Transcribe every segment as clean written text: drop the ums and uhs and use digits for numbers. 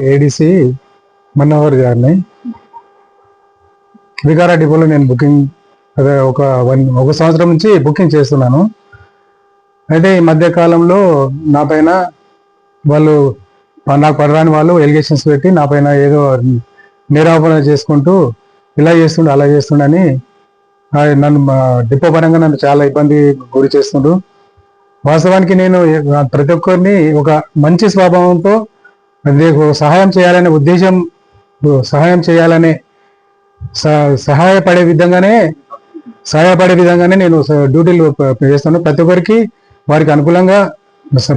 ADC Manohar గారిని వికారా డిపోలో నేను బుకింగ్ అదే ఒక సంవత్సరం నుంచి బుకింగ్ చేస్తున్నాను. అయితే ఈ మధ్య కాలంలో నా పైన వాళ్ళు నాకు పడరాని వాళ్ళు ఎలిగేషన్స్ పెట్టి నా పైన ఏదో నిరాపణ చేసుకుంటూ ఇలా చేస్తుండు అలా చేస్తుండని నన్ను డిపో పరంగా నన్ను చాలా ఇబ్బంది గురి చేస్తుండ్రు. వాస్తవానికి నేను ప్రతి ఒక్కరిని ఒక మంచి స్వభావంతో సహాయం చేయాలనే ఉద్దేశం, సహాయం చేయాలనే సహాయపడే విధంగానే నేను డ్యూటీలు చేస్తాను. ప్రతి ఒక్కరికి వారికి అనుకూలంగా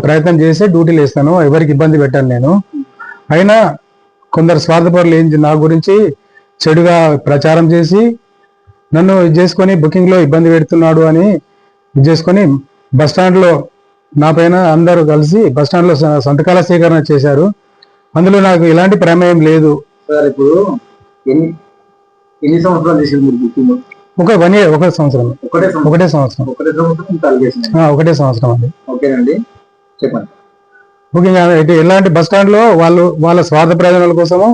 ప్రయత్నం చేసి డ్యూటీలు వేస్తాను. ఎవరికి ఇబ్బంది పెట్టాను నేను. అయినా కొందరు స్వార్థపరులు నా గురించి చెడుగా ప్రచారం చేసి నన్ను చేసుకొని బుకింగ్లో ఇబ్బంది పెడుతున్నాడు అని చేసుకొని బస్టాండ్లో నా పైన అందరూ కలిసి బస్టాండ్లో సంతకాల సేకరణ చేశారు. అందులో నాకు ఎలాంటి ప్రమేయం లేదు. సార్ ఇప్పుడు ఎన్ని సంవత్సరాలు చేసింది మీరు బుకింగ్? ఒకటే సంవత్సరం అండి. ఓకేనండి, చెప్పండి. బుకింగ్ ఎలాంటి బస్ స్టాండ్ లో వాళ్ళ స్వార్థ ప్రయోజనాల కోసము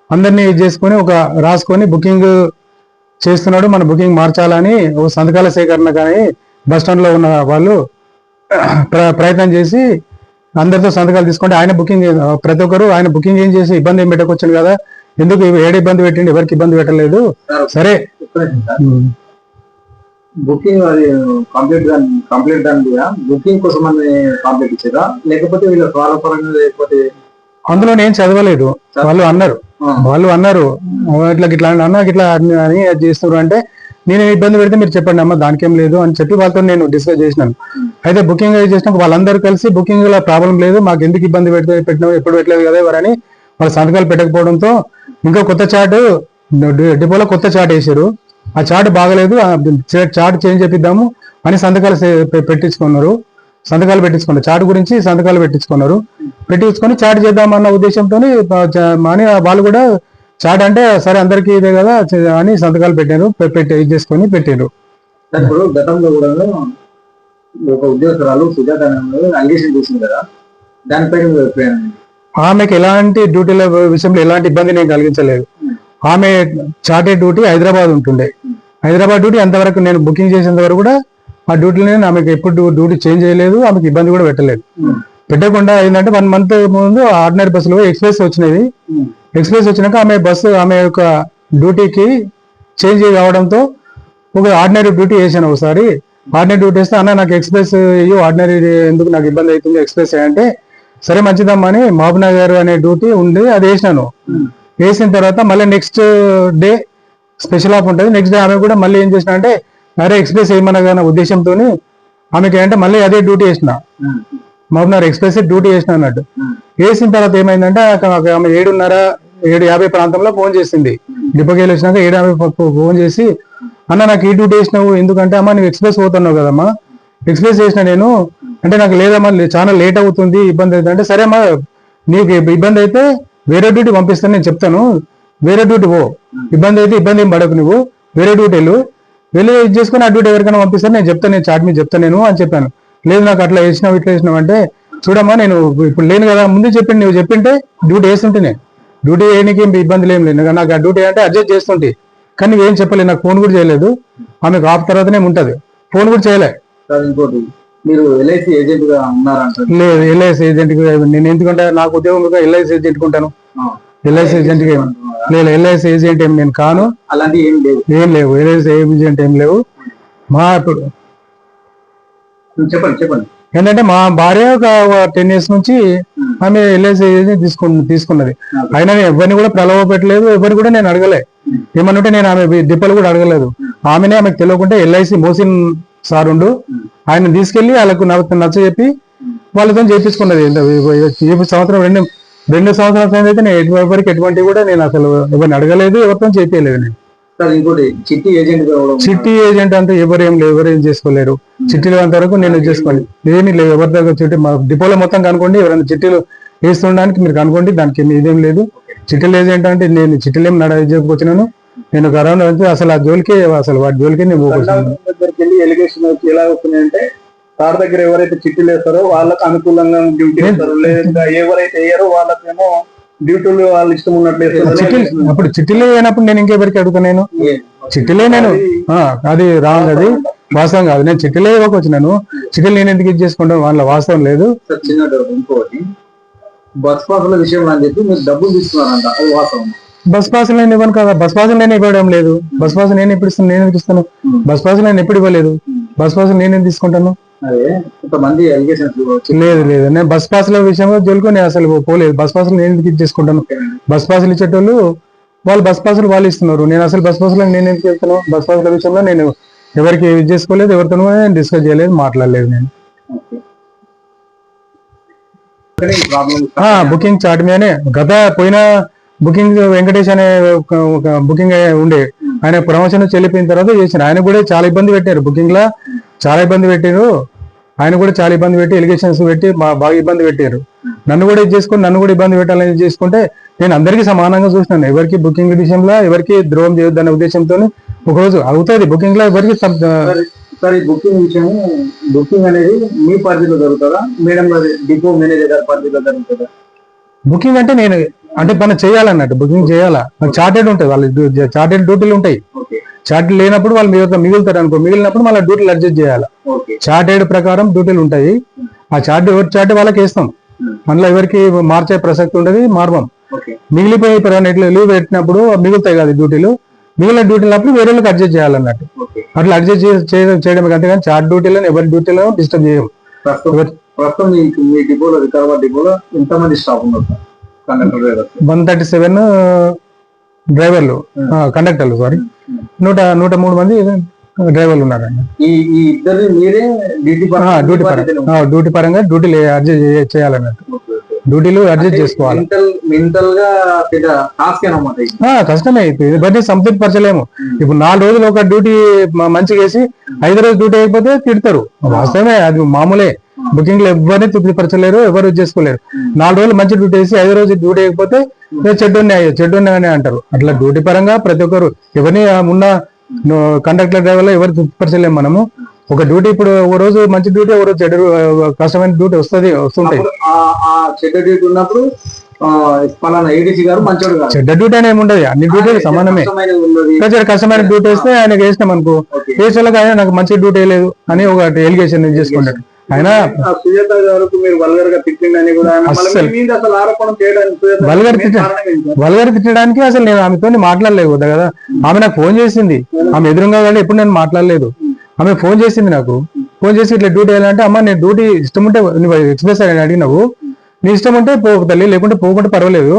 అందరినీ చేసుకొని రాసుకొని బుకింగ్ చేస్తున్నాడు, మన బుకింగ్ మార్చాలని ఒక సంతకాల సేకరణ కానీ బస్ స్టాండ్ లో ఉన్న వాళ్ళు ప్రయత్నం చేసి అందరితో సంతకాలు తీసుకుంటే ఆయన బుకింగ్ ప్రతి ఒక్కరు ఆయన బుకింగ్ ఏం చేసి ఇబ్బంది ఏం పెట్టకొచ్చింది కదా, ఎందుకు ఏడు ఇబ్బంది పెట్టిండి, ఎవరికి ఇబ్బంది పెట్టలేదు. సరే బుకింగ్ అది కంప్లీట్ బుకింగ్ కోసం కంప్లీట్ ఇచ్చారా లేకపోతే వీళ్ళ పరంగా లేకపోతే? అందులో నేను చదవలేదు. వాళ్ళు అన్నారు ఇట్లా అన్న ఇట్లా అని చేస్తున్నారు అంటే నేను ఇబ్బంది పెడితే మీరు చెప్పండి అమ్మ, దానికేం లేదు అని చెప్పి వాళ్ళతో నేను డిస్కస్ చేసినాను. అయితే బుకింగ్ చేసినాక వాళ్ళందరూ కలిసి బుకింగ్ లో ప్రాబ్లం లేదు, మాకు ఎందుకు ఇబ్బంది పెట్టినావు, ఎప్పుడు పెట్టలేదు కదా ఎవరని వాళ్ళ సంతకాలు పెట్టకపోవడంతో ఇంకా కొత్త చార్ట్ డిపోలో కొత్త చార్ట్ వేసారు. ఆ చార్ట్ బాగలేదు, చార్ట్ చేంజ్ చేపిద్దాము అని సంతకాలు పెట్టించుకున్నారు. చార్ట్ గురించి సంతకాలు పెట్టించుకొని చార్ట్ చేద్దామన్న ఉద్దేశంతో అని వాళ్ళు కూడా చార్ట్ అంటే సరే అందరికీ ఇదే కదా అని సంతకాలు చేసుకొని పెట్టారు. ఇప్పుడు గతంలో కూడా ఒక ఉద్యోగస్తురాలు సుజాత అలిగేషన్ చేసింది కదా, దానిపై ఆమెకి ఎలాంటి డ్యూటీల విషయంలో ఎలాంటి ఇబ్బంది నేను కలిగించలేదు. ఆమె చార్టెడ్ డ్యూటీ హైదరాబాద్ ఉంటుండే. హైదరాబాద్ డ్యూటీ అంతవరకు నేను బుకింగ్ చేసేంత వరకు కూడా ఆ డ్యూటీని ఆమెకి ఎప్పుడు డ్యూటీ చేంజ్ చేయలేదు, ఆమెకి ఇబ్బంది కూడా పెట్టకుండా ఏంటంటే 1 month ముందు ఆర్డినరీ బస్సులో ఎక్స్ప్రెస్ వచ్చినది. ఎక్స్ప్రెస్ వచ్చినాక ఆమె యొక్క డ్యూటీకి చేంజ్ కావడంతో ఒక ఆర్డినరీ డ్యూటీ వేసాను. ఒకసారి ఆర్డినరీ డ్యూటీ వేస్తే అన్న నాకు ఎక్స్ప్రెస్ ఆర్డినరీ ఎందుకు నాకు ఇబ్బంది అవుతుంది ఎక్స్ప్రెస్ అంటే సరే మంచిదమ్మా అని మహబూబ్నగర్ అనే డ్యూటీ ఉంది అది వేసినాను. వేసిన తర్వాత మళ్ళీ నెక్స్ట్ డే స్పెషల్ ఆఫ్ ఉంటుంది. నెక్స్ట్ డే ఆమె కూడా మళ్ళీ ఏం చేసిన అంటే అరే ఎక్స్ప్రెస్ వేయమన్న ఉద్దేశంతో ఆమెకి ఏంటంటే మళ్ళీ అదే డ్యూటీ వేసిన, మహబూబ్నగర్ ఎక్స్ప్రెస్ డ్యూటీ వేసిన అన్నట్టు. వేసిన తర్వాత ఏమైందంటే ఆమె 7:50 ప్రాంతంలో ఫోన్ చేసింది. డిపోకి వెళ్ళి వచ్చినాక 7:50 ఫోన్ చేసి అన్న నాకు ఈ డ్యూటీ వేసినావు ఎందుకంటే అమ్మ నువ్వు ఎక్స్ప్రెస్ పోతున్నావు కదమ్మా, ఎక్స్ప్రెస్ చేసిన నేను అంటే నాకు లేదమ్మా చాలా లేట్ అవుతుంది ఇబ్బంది అవుతుంది అంటే సరే అమ్మా నీకు ఇబ్బంది అయితే వేరే డ్యూటీ పంపిస్తాను నేను చెప్తాను, వేరే డ్యూటీ పో, ఇబ్బంది అయితే ఇబ్బంది ఏం పడకు, నువ్వు వేరే డ్యూటీ వెళ్ళి ఇది చేసుకుని ఆ డ్యూటీ ఎవరికైనా పంపిస్తాను నేను చెప్తాను, నేను చార్ట్ మీద చెప్తాను నేను అని చెప్పాను. లేదు నాకు అట్లా వేసినావు ఇట్లా వేసినావు అంటే చూడమ్మా నేను ఇప్పుడు లేను కదా, ముందు చెప్పింది నువ్వు చెప్పింటే డ్యూటీ వేస్తుంటే నేను డ్యూటీ వేయడానికి ఇబ్బందులు ఏం లేదు, నాకు ఆ డ్యూటీ అంటే అడ్జస్ట్ చేస్తుంటే కానీ నువ్వేం చెప్పలేదు, నాకు ఫోన్ కూడా చేయలేదు. ఆమెకు ఆఫ్ తర్వాతనే ఉంటుంది, ఫోన్ కూడా చేయలే. ఇంకోటి మీరు ఎల్ఐసి ఏజెంట్ గా ఉన్నారంట? లేదు ఎల్ఐసి ఏజెంట్ నేను ఎందుకంటే నాకు ఉద్యోగం ఎల్ఐసి ఏజెంట్ ఉంటాను. ఎల్ఐసి ఏజెంట్ లేదు, ఎల్ఐసి ఏజెంట్ ఏం నేను కాను, అలాంటి ఏం లేవు ఎల్ఐసి ఏజెంట్ ఏం లేవు. మా ఇప్పుడు చెప్పండి ఏంటంటే మా భార్య ఒక 10 years నుంచి ఆమె ఎల్ఐసి ఏజెంట్ తీసుకున్నది. అయినా ఎవరిని కూడా ప్రలోభ పెట్టలేదు, ఎవరిని కూడా నేను అడగలే. ఏమన్నంటే నేను ఆమె డిపోలు కూడా అడగలేదు. ఆమెనే ఆమెకు తెలియకుంటే ఎల్ఐసి మోసిన్ సార్ ఉండు ఆయన తీసుకెళ్లి వాళ్ళకు నచ్చ చెప్పి వాళ్ళతో చేపించుకున్నది. ఈ సంవత్సరం 2 సంవత్సరాల అయితే నేను ఎవరికి ఎటువంటి కూడా నేను అసలు ఎవరిని అడగలేదు, ఎవరితో చేపించలేదు. నేను చిట్టి ఏజెంట్ అంటే ఎవరేం చేసుకోలేరు. చిట్టీలు అంత వరకు నేను చేసుకోండి ఏమీ లేదు, ఎవరి దగ్గర చిట్టి మా డిపోలో మొత్తం కనుకోండి, ఎవరైనా చిట్టీలు వేస్తుండడానికి మీరు కనుకోండి, దానికి ఇదేం లేదు. చిట్టీలు ఏజెంట్ అంటే నేను చిట్టీలు ఏం నడవచ్చినాను, నేను కరోనా నుంచి అసలు ఆ జోలికి వాటి జోలికి నేను దగ్గరికి వెళ్ళి ఎలిగేషన్ ఎలా వస్తున్నాయంటే సార్ దగ్గర ఎవరైతే చిట్టీలు వేస్తారో వాళ్ళకి అనుకూలంగా డ్యూటీ వేస్తారు, లేదా ఎవరైతే వేయరో వాళ్ళకేమో డ్యూటీలు వాళ్ళు ఇష్టం ఉన్నట్లు అప్పుడు చిట్టీలు అయినప్పుడు నేను ఇంకెవరికి అడుగుతా, నేను చిట్టీలే నేను అది రాంగ్, అది వాస్తవం కాదు. నేను చిట్టీలే ఇవ్వకొచ్చినాను, చిట్టీలు నేను ఎందుకు ఇది చేసుకుంటాను, వాళ్ళ వాస్తవం లేదు. చిన్న డౌట్ ఇంకోటి, బస్ పాసుల విషయంలో అని చెప్పి మీరు డబ్బులు తీసుకున్నారంట, అది వాస్తవం? బస్ పాసులు నేను ఇవ్వను కదా, బస్ పాసులు నేను ఇవ్వడం లేదు. బస్ పాసులు నేను ఎప్పుడు ఇస్తాను, నేను ఎందుకు ఇస్తాను? బస్ పాసులు నేను ఎప్పుడు ఇవ్వలేదు, బస్ పాసులు నేనేం తీసుకుంటాను? కొంతమంది లేదు లేదు, నేను బస్ పాసుల విషయంలో జోలుకొని అసలు పోలేదు. బస్ పాసులు నేను ఎందుకు ఇచ్చేసుకుంటాను? బస్ పాసులు ఇచ్చేటోళ్ళు వాళ్ళు బస్ పాసులు వాళ్ళు ఇస్తున్నారు, నేను అసలు బస్ పాసులు నేను ఎందుకు వెళ్తాను? బస్ పాసుల విషయంలో నేను ఎవరికి ఇది చేసుకోలేదు, ఎవరితోనూ నేను డిస్కస్ చేయలేదు, మాట్లాడలేదు. నేను బుకింగ్ చాట్ మీదనే గత పోయిన బుకింగ్ వెంకటేష్ అనే ఒక బుకింగ్ ఉండే, ఆయన ప్రమోషన్ చెల్లిపోయిన తర్వాత చేసిన, ఆయన కూడా చాలా ఇబ్బంది పెట్టారు, బుకింగ్ లా చాలా ఇబ్బంది పెట్టారు. ఆయన కూడా చాలా ఇబ్బంది పెట్టి ఎలిగేషన్స్ పెట్టి బాగా ఇబ్బంది పెట్టారు. నన్ను కూడా ఇది చేసుకుని నన్ను కూడా ఇబ్బంది పెట్టాలని చేసుకుంటే నేను అందరికీ సమానంగా చూసినాను. ఎవరికి బుకింగ్ విషయంలో ఎవరికి ద్రోహం చేయొద్దనే ఉద్దేశంతో ఒకరోజు అవుతుంది బుకింగ్ లో ఎవరికి. సరే, బుకింగ్ విషయం, బుకింగ్ అనేది మీ పరిధిలో జరుగుతుందా మేడం, డిపో మేనేజర్ గారి పరిధిలో జరుగుతుందా? బుకింగ్ అంటే నేను అంటే మనం చేయాలన్నట్టు, బుకింగ్ చేయాలా, చార్టెడ్ ఉంటుంది, వాళ్ళు చార్టెడ్ డ్యూటీలు ఉంటాయి. చార్టెడ్ లేనప్పుడు వాళ్ళు మిగులుతారు అనుకో, మిగిలినప్పుడు మళ్ళీ డ్యూటీలు అడ్జస్ట్ చేయాలి. చార్టెడ్ ప్రకారం డ్యూటీలు ఉంటాయి, ఆ చార్ట్ ఎవరి చార్ట్ వాళ్ళకి వేస్తాం, మళ్ళీ ఎవరికి మార్చే ప్రసక్తి ఉండదు, మార్మం. మిగిలిపోయి లీవ్ పెట్టినప్పుడు మిగులుతాయి కదా డ్యూటీలు, మిగిలిన డ్యూటీలు అప్పుడు వేరే వాళ్ళకి అడ్జస్ట్ చేయాలన్నట్టు. అట్లా అడ్జస్ట్ చేయడం అంతేగాని చార్ట్ డ్యూటీలను ఎవరి డ్యూటీలను డిస్టర్బ్ చేయం. ప్రస్తుతం మీ డిపోలో, వికారాబాద్ డిపోలో ఎంతమంది స్టాఫ్ ఉన్నారు? 137 డ్రైవర్లు, కండక్టర్లు, సారీ 103 మంది డ్రైవర్లు ఉన్నారండి. ఈ ఇద్దరు మీరే డ్యూటీ పరంగా డ్యూటీలు అడ్జస్ట్ చేయాలన్నట్టు, డ్యూటీలు అడ్జస్ట్ చేసుకోవాలి. మెంటల్ గా కష్టమే, ఇవన్నీ సంతృప్తి పరచలేము. ఇప్పుడు 4 రోజులు ఒక డ్యూటీ మంచిగా వేసి 5వ రోజు డ్యూటీ అయిపోతే తిడతారు, వాస్తవమే, అది మామూలే. బుకింగ్ లో ఎవరిని తృప్తిపరచలేరు, ఎవరు చేసుకోలేరు. 4 రోజులు మంచి డ్యూటీ వేసి 5వ రోజు డ్యూటీ అయిపోతే చెడ్డున్నాయని అంటారు. అట్లా డ్యూటీ పరంగా ప్రతి ఒక్కరు ఎవరిని ఉన్న కండక్టర్ డ్రైవర్లో ఎవరు తృప్తిపరచలేము మనము. ఒక డ్యూటీ ఇప్పుడు ఓ రోజు మంచి డ్యూటీ, ఓ రోజు చెడ్డ కష్టమైన డ్యూటీ వస్తుంటాయి. చెడ్డ డ్యూటీ అని ఏమి ఉండదు, అన్ని డ్యూటీలు సమానమే. కష్టమైన డ్యూటీ వేస్తే ఆయన వేసినాం అనుకో, వేసేలాగా ఆయన నాకు మంచి డ్యూటీ లేదు అని ఒక ఎలిగేషన్ చేసుకుంటాడు. ఆయన వల్గర్ తిట్టడానికి అసలు నేను ఆమెతో మాట్లాడలేదు కదా. ఆమె నాకు ఫోన్ చేసింది, ఆమె ఎదురుగా కానీ ఎప్పుడు నేను మాట్లాడలేదు. ఆమె ఫోన్ చేసింది నాకు, ఫోన్ చేసి ఇట్లా డ్యూటీ వేయాలంటే, అమ్మ నేను డ్యూటీ ఇష్టం ఉంటే నువ్వు ఎక్స్ప్రెస్ అని అడిగినావు, నీ ఇష్టం ఉంటే పో తల్లి, లేకుంటే పోకుంటే పర్వాలేదు,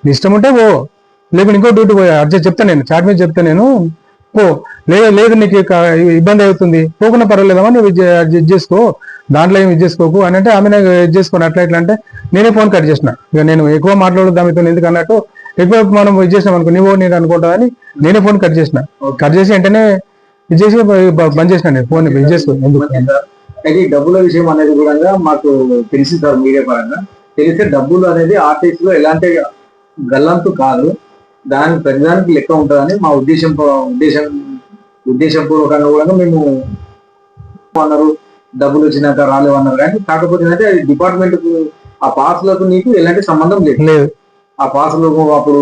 నీ ఇష్టం ఉంటే పో, లేకుంటే ఇంకో డ్యూటీ పోయా అడ్జస్ట్ చెప్తా, నేను చాట్ మీద చెప్తా, నేను పో, లేదు నీకు ఇబ్బంది అవుతుంది, పోకుండా పర్వాలేదమ్మా, నువ్వు అడ్జస్ట్ చేసుకో, దాంట్లో ఏమి ఇది చేసుకోకు అని అంటే, ఆమె ఇది చేసుకోను అట్లా ఇట్లా అంటే నేనే ఫోన్ కట్ చేసిన. ఇక నేను ఎక్కువ మాట్లాడదు ఆమెతో, ఎందుకు అన్నట్టు ఎక్కువ మనం ఇది చేసినాం అనుకో నేను అనుకుంటా అని నేనే ఫోన్ కట్ చేసిన. కట్ చేసి వెంటనే ఇది చేసి బంద్ చేసిన, నేను ఫోన్ ఇది చేసుకో. అయితే డబ్బుల విషయం అనేది కూడా మాకు తెలిసి సార్, మీడియా పరంగా తెలిసే డబ్బులు అనేది ఆర్టీసీ లో ఎలాంటి గల్లంతు కాదు, దాని ప్రతిదానికి లెక్క ఉంటుందని మా ఉద్దేశపూర్వకంగా కూడా మేము అన్నారు, డబ్బులు వచ్చినాక రాలేవన్నారు. కానీ కాకపోతే ఏంటంటే డిపార్ట్మెంట్ కు ఆ పాసులకు నీకు ఎలాంటి సంబంధం లేదు. ఆ పాసులకు అప్పుడు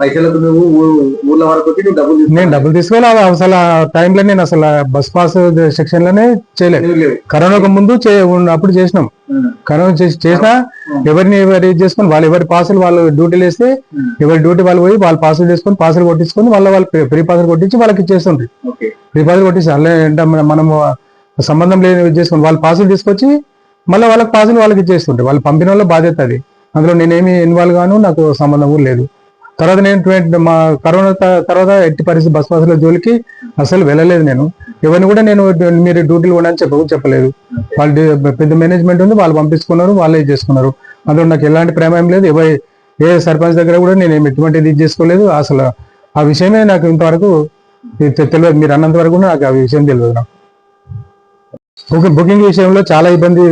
పైసలకు నువ్వు ఊర్ల వరకు నువ్వు డబ్బులు తీసుకోవాలి. అసలు ఆ టైంలో నేను అసలు బస్ పాస్ సెక్షన్ లోనే చేయలేదు. కరోనాకు ముందు అప్పుడు చేసినాం. కరోనా చేసినా ఎవరు చేసుకుని వాళ్ళు ఎవరి పాసులు వాళ్ళు డ్యూటీలు వేస్తే ఎవరి డ్యూటీ వాళ్ళు పోయి వాళ్ళు పాసులు చేసుకొని పాసులు కొట్టించుకొని వాళ్ళు ఫ్రీ పాసులు కొట్టించి వాళ్ళకి ఇచ్చేస్తుండ్రి. ఫ్రీ పాసులు కొట్టించి అలా మనము సంబంధం లేని చేసుకుని వాళ్ళు పాసులు తీసుకొచ్చి మళ్ళీ వాళ్ళకి పాసులు వాళ్ళకి ఇచ్చేస్తుంటారు. వాళ్ళు పంపిన వాళ్ళ బాధ్యత అది, అందులో నేనేమి ఇన్వాల్వ్ గాను, నాకు సంబంధం కూడా లేదు. తర్వాత నేను మా కరోనా తర్వాత ఎట్టి పరిస్థితి బస్ పాసుల జోలికి అసలు వెళ్ళలేదు. నేను ఎవరిని కూడా నేను మీరు డ్యూటీలు కూడా అని చెప్పలేదు. వాళ్ళు పెద్ద మేనేజ్మెంట్ ఉంది, వాళ్ళు పంపించుకున్నారు, వాళ్ళే చేసుకున్నారు. అందులో నాకు ఎలాంటి ప్రేమ లేదు. ఏ సర్పంచ్ దగ్గర కూడా నేను ఎటువంటిది ఇది చేసుకోలేదు. అసలు ఆ విషయమే నాకు ఇంతవరకు తెలియదు. మీరు అన్నంత వరకు కూడా నాకు ఆ విషయం తెలియదు. నాకు బుకింగ్ విషయంలో చాలా ఇబ్బంది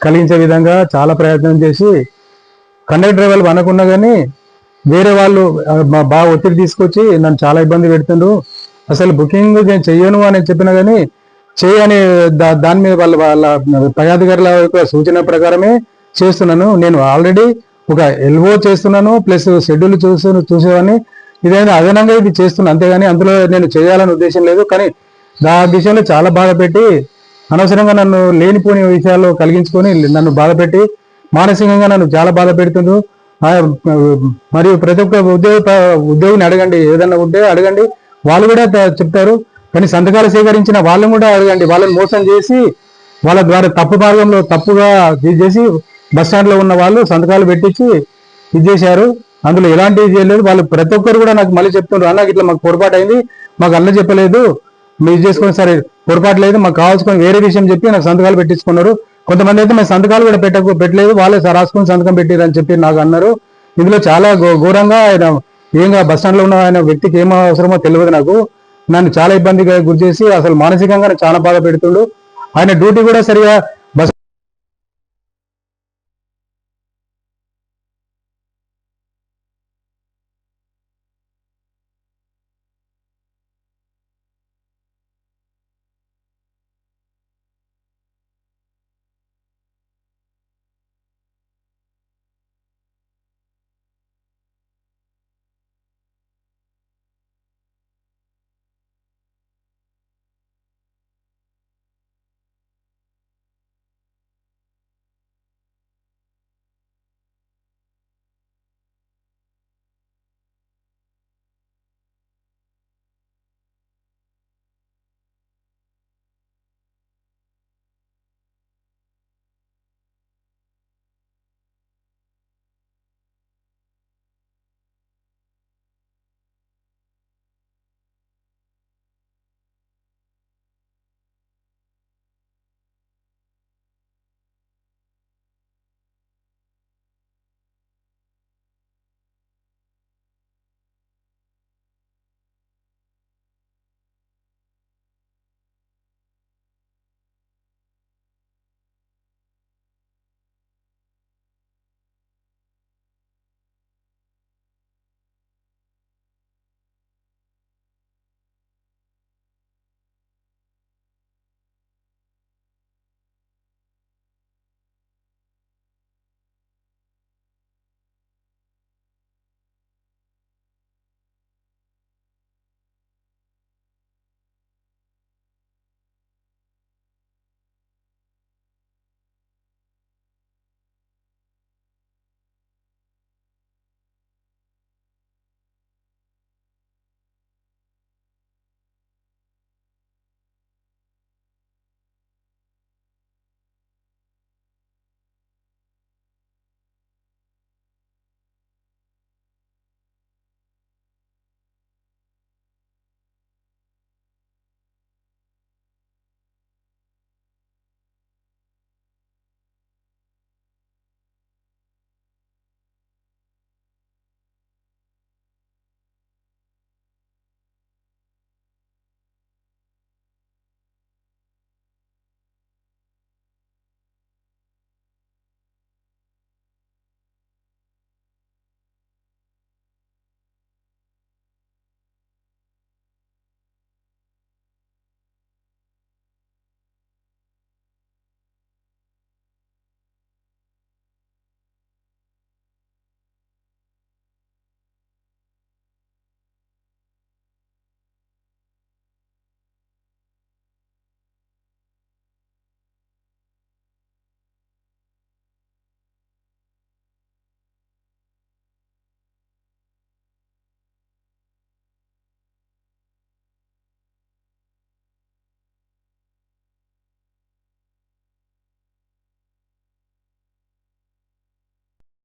కలిగించే విధంగా చాలా ప్రయత్నం చేసి కండక్టర్ డ్రైవర్లు అనుకున్నా కానీ వేరే వాళ్ళు బాగా ఒత్తిడి తీసుకొచ్చి నన్ను చాలా ఇబ్బంది పెడుతుండ్రు. అసలు బుకింగ్ నేను చెయ్యను అని చెప్పినా కానీ చేయని దాని మీద వాళ్ళ పై అధికారుల యొక్క సూచన ప్రకారమే చేస్తున్నాను. నేను ఆల్రెడీ ఒక ఎల్ఓ చేస్తున్నాను ప్లస్ షెడ్యూల్ చూసేవాడిని, ఇదైనా అదనంగా ఇది చేస్తున్నాను అంతేగాని అందులో నేను చేయాలని ఉద్దేశం లేదు. కానీ ఆ విషయంలో చాలా బాధ పెట్టి అనవసరంగా నన్ను లేనిపోని విషయాల్లో కలిగించుకొని నన్ను బాధ పెట్టి మానసికంగా నన్ను చాలా బాధ పెడుతుండ్రు. మరియు ప్రతి ఒక్క ఉద్యోగిని అడగండి, ఏదన్నా ఉంటే అడగండి, వాళ్ళు కూడా చెప్తారు. కానీ సంతకాలు సేకరించిన వాళ్ళని కూడా అడగండి, వాళ్ళని మోసం చేసి వాళ్ళ ద్వారా తప్పు మార్గంలో తప్పుగా ఇది చేసి బస్ స్టాండ్ లో ఉన్న వాళ్ళు సంతకాలు పెట్టించి ఇది చేశారు. అందులో ఎలాంటి ఇది చేయలేదు. వాళ్ళు ప్రతి ఒక్కరు కూడా నాకు మళ్ళీ చెప్తున్నారు, అన్న ఇట్లా మాకు పొరపాటు అయింది, మాకు అన్న చెప్పలేదు, మీరు చేసుకొని సరే పొరపాటు లేదు, మాకు కావాల్సుకొని వేరే విషయం చెప్పి నాకు సంతకాలు పెట్టించుకున్నారు. కొంతమంది అయితే మేము సంతకాలు కూడా పెట్టలేదు, వాళ్ళే రాసుకొని సంతకం పెట్టారు అని చెప్పి నాకు అన్నారు. ఇందులో చాలా ఘోరంగా ఆయన ఏంగా బస్ స్టాండ్ లో ఉన్న ఆయన వ్యక్తికి ఏం అవసరమో తెలియదు నాకు. నన్ను చాలా ఇబ్బందిగా గురి చేసి అసలు మానసికంగా చాలా బాధ పెడుతుండు. ఆయన డ్యూటీ కూడా సరిగా